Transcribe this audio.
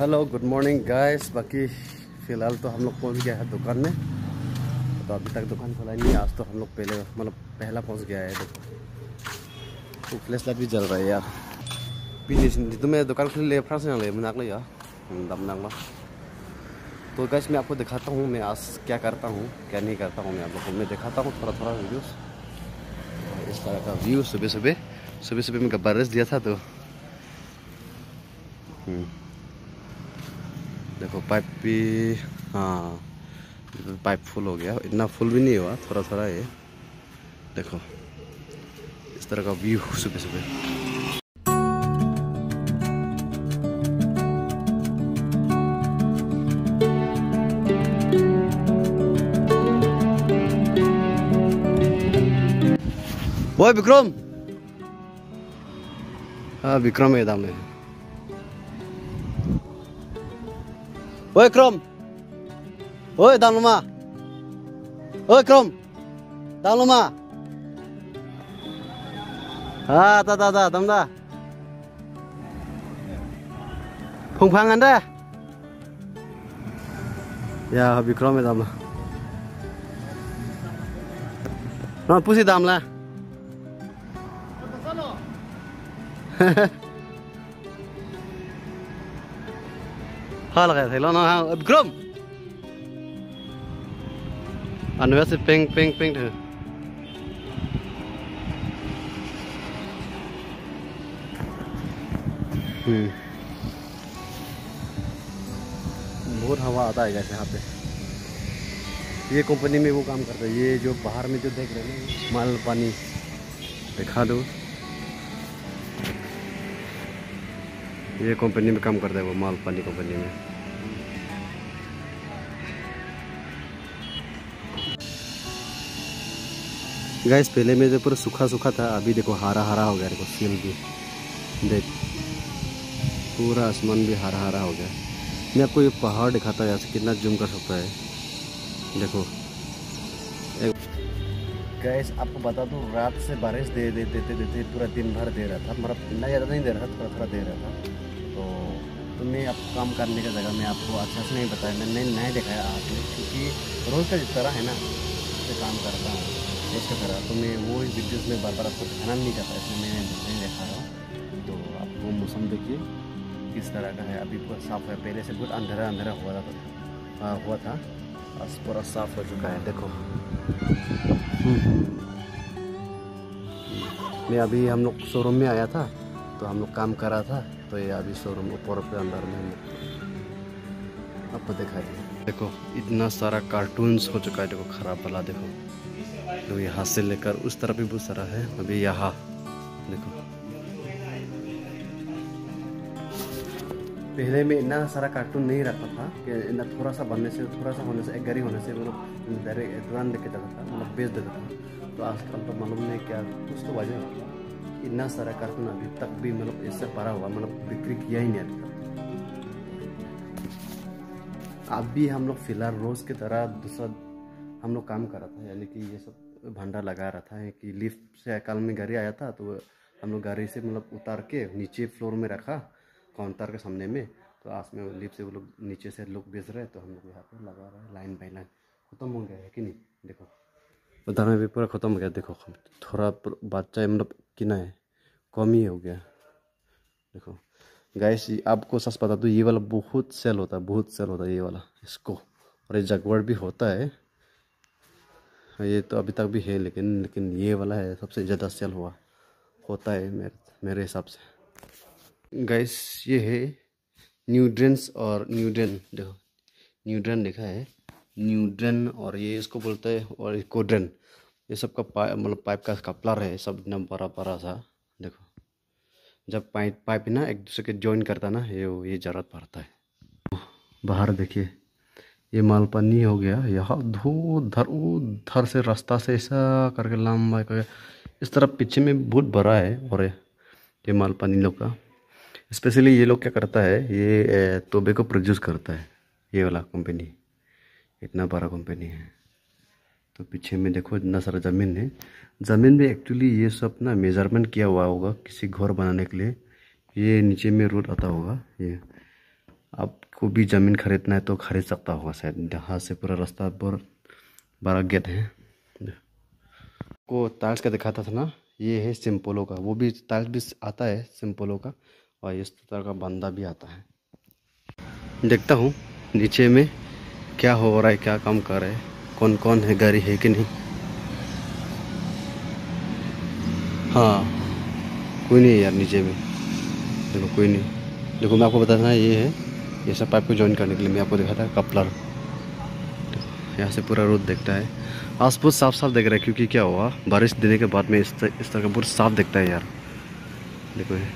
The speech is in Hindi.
Hello good morning guys. बाकी फ़िलहाल तो हम लोग पहुंच गया है दुकान में। तो अभी तक दुकान खुला नहीं। आज तो हम लोग पहला पहुंच गया है। देखो तो फ्लैश लाइट भी जल रहा है यार। तो मैं दुकान खुली ले फ्रांस ले मनाक ले यार दम नांगला। तो गाइस मैं आपको दिखाता हूँ मैं आज क्या करता हूँ क्या नहीं करता हूँ। मैं आप लोग को मैं दिखाता हूँ थोड़ा थोड़ा वीडियोस। इस तरह का व्यू सुबह सुबह मैं बारिश दिया था। तो देखो पाइप भी, हाँ पाइप फुल हो गया। इतना फुल भी नहीं हुआ, थोड़ा थोड़ा है। देखो इस तरह का व्यू सुबह सुबह। वो विक्रम, हाँ विक्रम है दाम में। ओए विक्रम, ओए दानुमा, ओए विक्रम दानुमा। हाँ दा दमदा फंफांगन दे या विक्रम है दाम ना पुसी दाम ला। हाँ लगा थे लो ना। हाँ विक्रम अनवे से पिंग पिंग पिंग थे। बहुत हवा आता है यहाँ पे। ये कंपनी में वो काम करता है। ये जो बाहर में जो देख रहे हैं माल पानी दिखा दो। ये कंपनी में काम करता है वो माल पानी कंपनी में। गाइस पहले में जो पूरा सूखा सूखा था, अभी देखो हरा हरा हो गया। देखो फील भी देख, पूरा आसमान भी हरा हरा हो गया। मैं आपको ये पहाड़ दिखाता है, यहाँ से कितना जूम कर सकता है। देखो गैस आपको बता दूं, रात से बारिश देते पूरा दिन भर दे रहा था। मतलब इतना ज़्यादा नहीं दे रहा था, थोड़ा थोड़ा दे रहा था। तो मैं आप काम करने का जगह मैं आपको अच्छा से नहीं बताया, मैंने नहीं दिखाया आपने, क्योंकि रोज़ का जिस तरह है ना उससे काम करता हूँ रोज़ की तरह। तो मैं वो वीडियोज़ में बार बार आपको दिखाना नहीं चाहता, इसलिए मैं नहीं दिखा रहा हूँ। तो आप वो मौसम देखिए किस तरह का है। अभी पूरा साफ़ है, पहले से बहुत अंधेरा अंधेरा हुआ था। आज पूरा साफ़ हो चुका है। देखो मैं अभी हम लोग शोरूम में आया था, तो हम लोग काम कर रहा था। तो ये अभी शोरूम ऊपर पे अंदर में आपको दिखाइए। देखो इतना सारा कार्टून्स हो चुका है। देखो खराब वाला देखो, तो यहाँ से लेकर उस तरफ भी बहुत सारा है। अभी यहाँ देखो, पहले में इतना सारा कार्टून नहीं रखा था कि इतना थोड़ा सा होने से एक गाड़ी होने से वो लोग डायरेक्ट दुकान लेके जाता था, मतलब बेच देता था। तो आजकल तो मालूम नहीं क्या कुछ तो वजह इतना सारा कार्टून अभी तक भी मतलब इससे भरा हुआ, मतलब बिक्री किया ही नहीं अभी तक। अभी हम लोग फिलहाल रोज़ की तरह दूसरा हम लोग काम कर रहा था, यानी कि ये सब भंडार लगा रहा था। कि लिफ्ट से कल में गाड़ी आया था, तो हम लोग गाड़ी से मतलब उतार के नीचे फ्लोर में रखा काउंटर के सामने में। तो आज में लिफ्ट से वो लोग नीचे से लोग बेच रहे हैं, तो हम लोग यहाँ पर लगा रहे हैं लाइन बाई लाइन। ख़त्म हो गया है कि नहीं? देखो उधर में भी पूरा ख़त्म हो गया। देखो थोड़ा बच्चा मतलब कि ना है कम ही हो गया। देखो गाइस आपको सच बता दूँ, ये वाला बहुत सेल होता है ये वाला इसको। और ये जगवर्ड भी होता है, ये तो अभी तक भी है, लेकिन ये वाला है सबसे ज़्यादा सेल होता है मेरे हिसाब से। गाइस ये है न्यूड्रेंस और न्यूड्रेन। देखो न्यूड्रेन लिखा है, न्यूड्रेन, और ये इसको बोलते हैं और कोड्रेन। ये सब का मतलब पाइप का कपलर है सब, इतना बड़ा बड़ा सा। देखो जब पाइप ना एक दूसरे के जॉइन करता ना, ये ज़रूरत पड़ता है। बाहर देखिए ये मालपानी हो गया। यहाँ उधर से रास्ता से ऐसा करके लंबा करके इस तरफ पीछे में बहुत बड़ा है। और ये मालपानी लोग का स्पेशली ये लोग क्या करता है, ये तोबे को प्रोड्यूस करता है ये वाला कंपनी। इतना बड़ा कंपनी है। तो पीछे में देखो इतना सारा ज़मीन है। ज़मीन में एक्चुअली ये सब ना मेजरमेंट किया हुआ होगा किसी घर बनाने के लिए। ये नीचे में रोड आता होगा ये, आपको भी ज़मीन खरीदना है तो खरीद सकता होगा शायद। यहाँ से पूरा रास्ता पर बड़ा गेट है। को टाइल्स का दिखाता था ना, ये है सिंपोलो का। वो भी टाइल्स भी आता है सिंपोलो का, और इस तरह का बंदा भी आता है। देखता हूँ नीचे में क्या हो रहा है, क्या काम कर रहा है, कौन कौन है, गाड़ी है कि नहीं। हाँ, कोई नहीं है यार नीचे में। देखो कोई नहीं। देखो मैं आपको बताता ना, ये है, ये सब पाइप को ज्वाइन करने के लिए मैं आपको दिखाता है कपलर। यहाँ से पूरा रोड दिखता है, आस पास साफ साफ दिख रहा है, क्योंकि क्या हुआ बारिश देने के बाद में इस तरह का पूरा साफ दिखता है यार। देखो ये